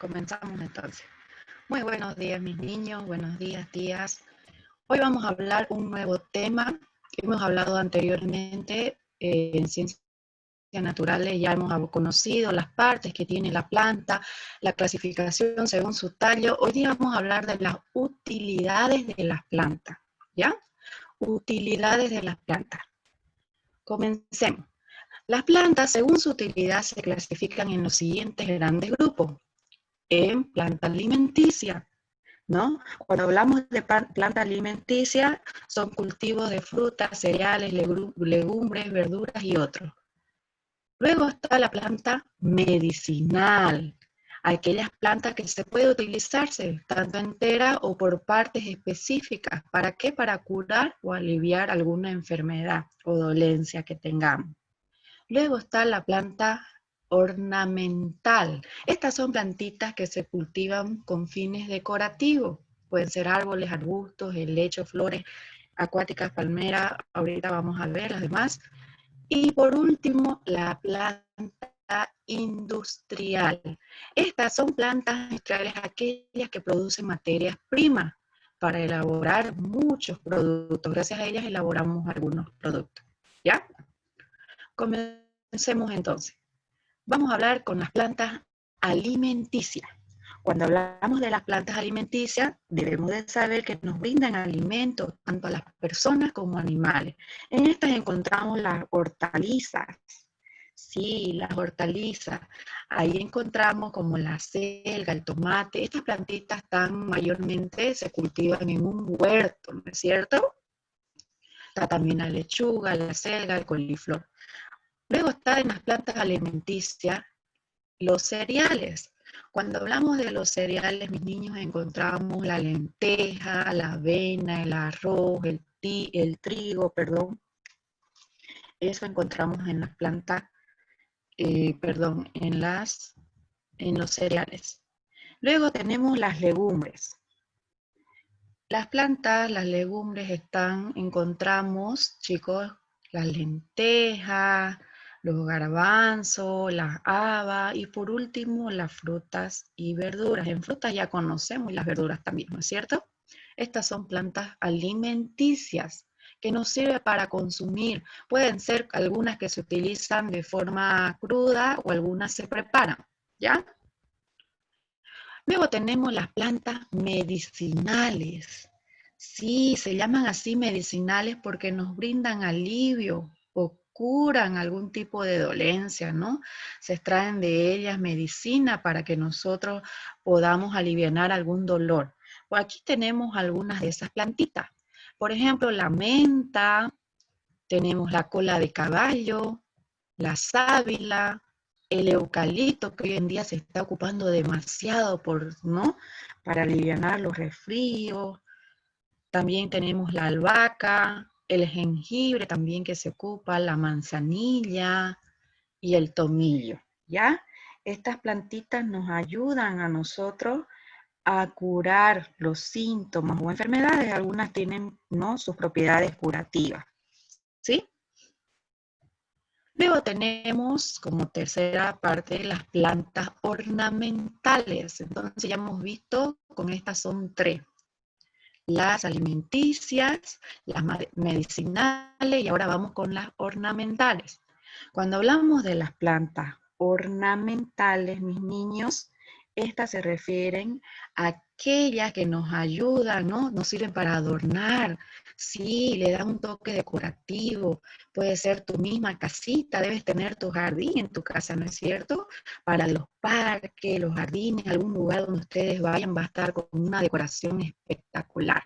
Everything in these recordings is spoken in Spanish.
Comenzamos entonces. Muy buenos días, mis niños, buenos días, tías. Hoy vamos a hablar un nuevo tema. Hemos hablado anteriormente en ciencias naturales, ya hemos conocido las partes que tiene la planta, la clasificación según su tallo. Hoy día vamos a hablar de las utilidades de las plantas, ¿ya? Utilidades de las plantas. Comencemos. Las plantas, según su utilidad, se clasifican en los siguientes grandes grupos. En planta alimenticia, ¿no? Cuando hablamos de planta alimenticia, son cultivos de frutas, cereales, legumbres, verduras y otros. Luego está la planta medicinal, aquellas plantas que se puede utilizarse tanto entera o por partes específicas. ¿Para qué? Para curar o aliviar alguna enfermedad o dolencia que tengamos. Luego está la planta ornamental. Estas son plantitas que se cultivan con fines decorativos. Pueden ser árboles, arbustos, helechos, flores acuáticas, palmeras. Ahorita vamos a ver las demás. Y por último, la planta industrial. Estas son plantas industriales, aquellas que producen materias primas para elaborar muchos productos. Gracias a ellas elaboramos algunos productos. ¿Ya? Comencemos entonces. Vamos a hablar con las plantas alimenticias. Cuando hablamos de las plantas alimenticias, debemos de saber que nos brindan alimentos tanto a las personas como animales. En estas encontramos las hortalizas. Sí, las hortalizas. Ahí encontramos como la selga, el tomate. Estas plantitas mayormente se cultivan en un huerto, ¿no es cierto? Está también la lechuga, la selga, el coliflor. Luego está en las plantas alimenticias los cereales. Cuando hablamos de los cereales, mis niños, encontramos la lenteja, la avena, el arroz, el trigo, perdón. Eso encontramos en las plantas, en los cereales. Luego tenemos las legumbres. Las plantas, las legumbres encontramos, chicos, las lentejas, los garbanzos, las habas y por último las frutas y verduras. En frutas ya conocemos y las verduras también, ¿no es cierto? Estas son plantas alimenticias que nos sirven para consumir. Pueden ser algunas que se utilizan de forma cruda o algunas se preparan, ¿ya? Luego tenemos las plantas medicinales. Sí, se llaman así medicinales porque nos brindan alivio o curan algún tipo de dolencia, ¿no? Se extraen de ellas medicina para que nosotros podamos aliviar algún dolor. Pues aquí tenemos algunas de esas plantitas. Por ejemplo, la menta, tenemos la cola de caballo, la sábila, el eucalipto, que hoy en día se está ocupando demasiado ¿no? Para aliviar los resfríos. También tenemos la albahaca, el jengibre también que se ocupa, la manzanilla y el tomillo, ¿ya? Estas plantitas nos ayudan a nosotros a curar los síntomas o enfermedades. Algunas tienen, ¿no?, sus propiedades curativas, ¿sí? Luego tenemos como tercera parte las plantas ornamentales. Entonces ya hemos visto, con estas son tres. Las alimenticias, las medicinales y ahora vamos con las ornamentales. Cuando hablamos de las plantas ornamentales, mis niños, estas se refieren a aquellas que nos ayudan, ¿no? Nos sirven para adornar, sí, le dan un toque decorativo. Puede ser tu misma casita, debes tener tu jardín en tu casa, ¿no es cierto? Para los parques, los jardines, algún lugar donde ustedes vayan va a estar con una decoración espectacular.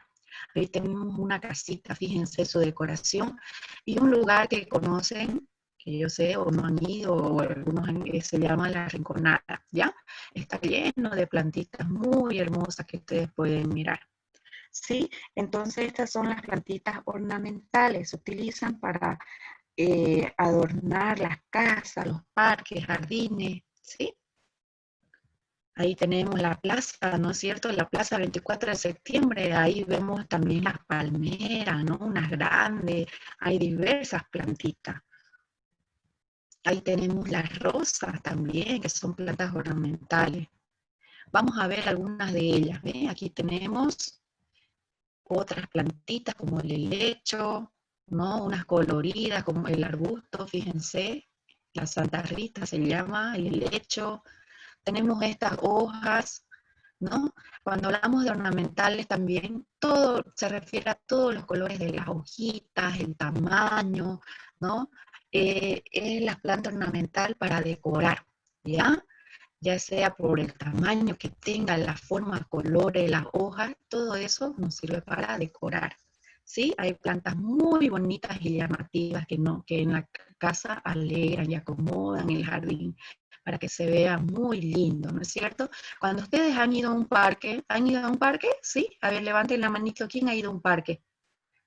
Ahí tenemos una casita, fíjense su decoración, y un lugar que conocen, que yo sé, o no han ido, o algunos se llama La Rinconada, ¿ya? Está lleno de plantitas muy hermosas que ustedes pueden mirar. ¿Sí? Entonces estas son las plantitas ornamentales, se utilizan para adornar las casas, los parques, jardines, ¿sí? Ahí tenemos la plaza, ¿no es cierto? La plaza 24 de septiembre, ahí vemos también las palmeras, ¿no? Unas grandes, hay diversas plantitas. Ahí tenemos las rosas también, que son plantas ornamentales. Vamos a ver algunas de ellas. ¿Ve? Aquí tenemos otras plantitas como el helecho, ¿no? Unas coloridas como el arbusto, fíjense. La Santa Rita se llama, el helecho. Tenemos estas hojas, ¿no? Cuando hablamos de ornamentales también, todo se refiere a todos los colores de las hojitas, el tamaño, ¿no? Es la planta ornamental para decorar, ¿ya? Ya sea por el tamaño que tenga, la forma, colores, las hojas, todo eso nos sirve para decorar. ¿Sí? Hay plantas muy bonitas y llamativas que en la casa alegran y acomodan el jardín para que se vea muy lindo, ¿no es cierto? Cuando ustedes han ido a un parque, ¿han ido a un parque? Sí, a ver, levanten la manito, ¿quién ha ido a un parque?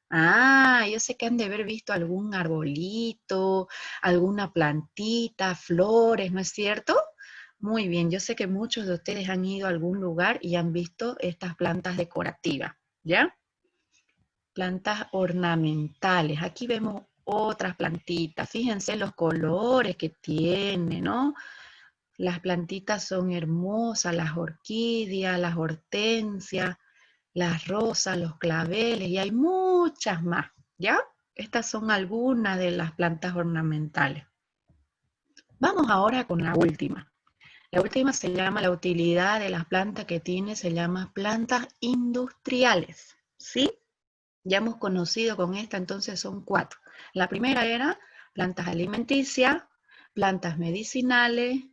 Ah, yo sé que han de haber visto algún arbolito, alguna plantita, flores, ¿no es cierto? Muy bien, yo sé que muchos de ustedes han ido a algún lugar y han visto estas plantas decorativas, ¿ya? Plantas ornamentales. Aquí vemos otras plantitas. Fíjense los colores que tiene, ¿no? Las plantitas son hermosas, las orquídeas, las hortensias, las rosas, los claveles y hay muchas más, ¿ya? Estas son algunas de las plantas ornamentales. Vamos ahora con la última. La última se llama la utilidad de las plantas que tiene, se llama plantas industriales, ¿sí? Ya hemos conocido con esta, entonces son 4. La primera era plantas alimenticias, plantas medicinales,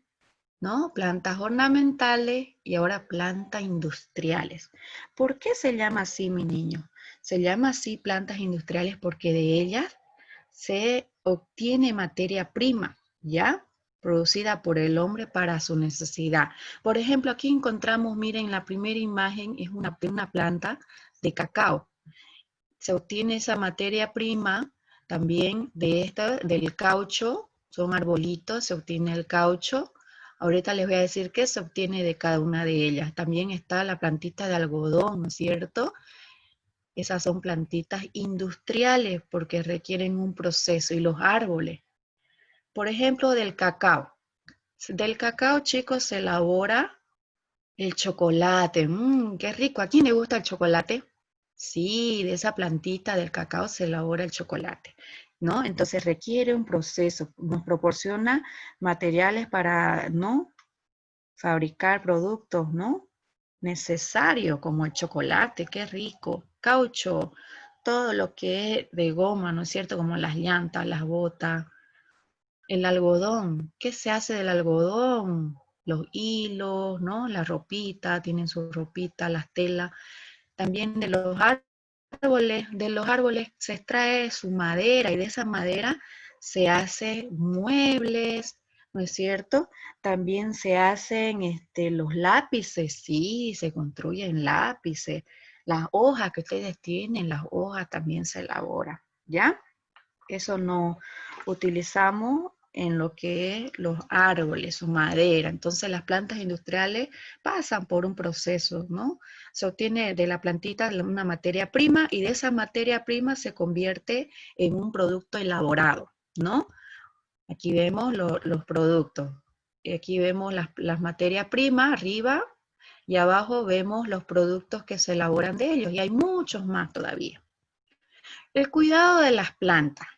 ¿no? Plantas ornamentales y ahora plantas industriales. ¿Por qué se llama así, mi niño? Se llama así plantas industriales porque de ellas se obtiene materia prima, ¿ya? Producida por el hombre para su necesidad. Por ejemplo, aquí encontramos, miren, la primera imagen es una planta de cacao. Se obtiene esa materia prima también del caucho, son arbolitos, se obtiene el caucho. Ahorita les voy a decir qué se obtiene de cada una de ellas. También está la plantita de algodón, ¿no es cierto? Esas son plantitas industriales porque requieren un proceso. Y los árboles, por ejemplo, del cacao. Del cacao, chicos, se elabora el chocolate. Qué rico. ¿A quién le gusta el chocolate? Sí, de esa plantita del cacao se elabora el chocolate, ¿no? Entonces requiere un proceso, nos proporciona materiales para, ¿no? Fabricar productos, ¿no? Necesarios como el chocolate, qué rico, caucho, todo lo que es de goma, ¿no es cierto? Como las llantas, las botas, el algodón, ¿qué se hace del algodón? Los hilos, ¿no? La ropita, tienen su ropita, las telas, también de los árboles se extrae su madera y de esa madera se hace muebles, ¿no es cierto? También se hacen los lápices, sí, se construyen lápices. Las hojas que ustedes tienen, las hojas también se elaboran, ¿ya? Eso no utilizamos en lo que es los árboles, su madera. Entonces las plantas industriales pasan por un proceso, ¿no? Se obtiene de la plantita una materia prima y de esa materia prima se convierte en un producto elaborado, ¿no? Aquí vemos los productos. Y aquí vemos las materias primas arriba y abajo vemos los productos que se elaboran de ellos y hay muchos más todavía. El cuidado de las plantas.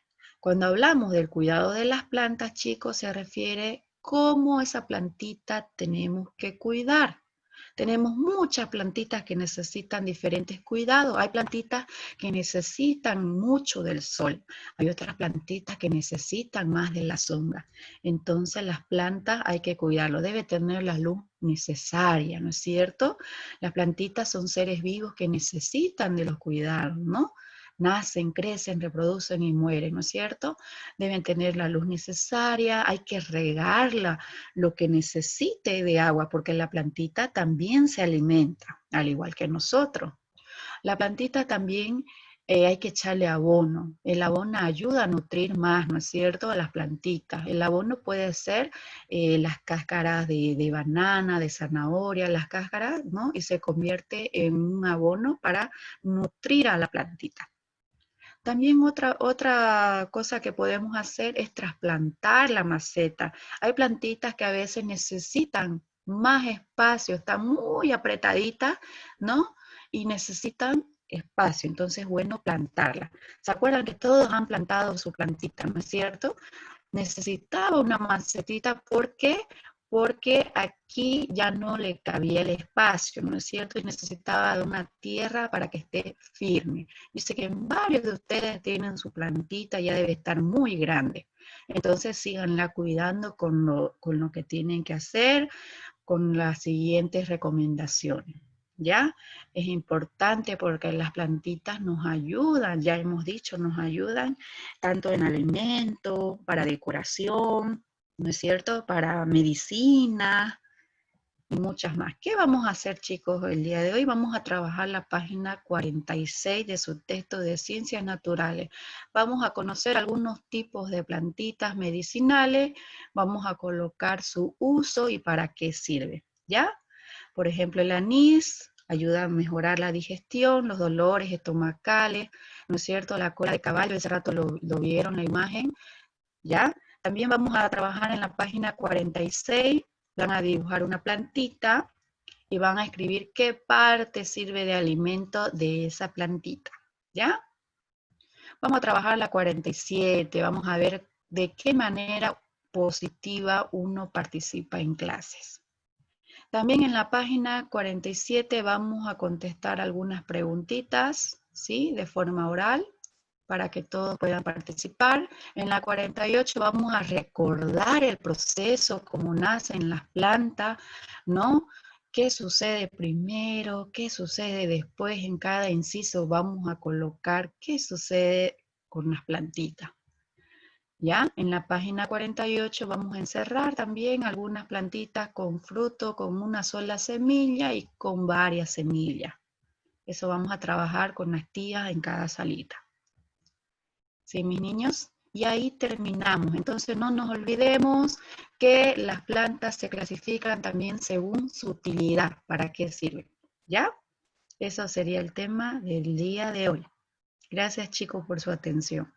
Cuando hablamos del cuidado de las plantas, chicos, se refiere cómo esa plantita tenemos que cuidar. Tenemos muchas plantitas que necesitan diferentes cuidados. Hay plantitas que necesitan mucho del sol. Hay otras plantitas que necesitan más de la sombra. Entonces las plantas hay que cuidarlo. Debe tener la luz necesaria, ¿no es cierto? Las plantitas son seres vivos que necesitan de los cuidados, ¿no? Nacen, crecen, reproducen y mueren, ¿no es cierto? Deben tener la luz necesaria, hay que regarla lo que necesite de agua, porque la plantita también se alimenta, al igual que nosotros. La plantita también hay que echarle abono. El abono ayuda a nutrir más, ¿no es cierto?, a las plantitas. El abono puede ser las cáscaras de banana, de zanahoria, las cáscaras, ¿no? Y se convierte en un abono para nutrir a la plantita. También otra cosa que podemos hacer es trasplantar la maceta. Hay plantitas que a veces necesitan más espacio, están muy apretaditas, ¿no? Y necesitan espacio, entonces es bueno plantarla. ¿Se acuerdan que todos han plantado su plantita, no es cierto? Necesitaba una macetita, ¿por qué? Porque aquí ya no le cabía el espacio, ¿no es cierto? Y necesitaba de una tierra para que esté firme. Dice que varios de ustedes tienen su plantita, ya debe estar muy grande. Entonces síganla cuidando con lo que tienen que hacer, con las siguientes recomendaciones. ¿Ya? Es importante porque las plantitas nos ayudan, ya hemos dicho, nos ayudan tanto en alimento, para decoración, ¿no es cierto? Para medicina y muchas más. ¿Qué vamos a hacer, chicos, el día de hoy? Vamos a trabajar la página 46 de su texto de Ciencias Naturales. Vamos a conocer algunos tipos de plantitas medicinales, vamos a colocar su uso y para qué sirve, ¿ya? Por ejemplo, el anís ayuda a mejorar la digestión, los dolores estomacales, ¿no es cierto? La cola de caballo, ese rato lo vieron la imagen, ¿ya? También vamos a trabajar en la página 46, van a dibujar una plantita y van a escribir qué parte sirve de alimento de esa plantita, ¿ya? Vamos a trabajar la 47, vamos a ver de qué manera positiva uno participa en clases. También en la página 47 vamos a contestar algunas preguntitas, ¿sí? De forma oral, para que todos puedan participar. En la 48 vamos a recordar el proceso, cómo nacen las plantas, ¿no? ¿Qué sucede primero? ¿Qué sucede después? En cada inciso vamos a colocar qué sucede con las plantitas. ¿Ya? En la página 48 vamos a encerrar también algunas plantitas con fruto, con una sola semilla y con varias semillas. Eso vamos a trabajar con las tías en cada salita. ¿Sí, mis niños? Y ahí terminamos. Entonces no nos olvidemos que las plantas se clasifican también según su utilidad, para qué sirven. ¿Ya? Eso sería el tema del día de hoy. Gracias, chicos, por su atención.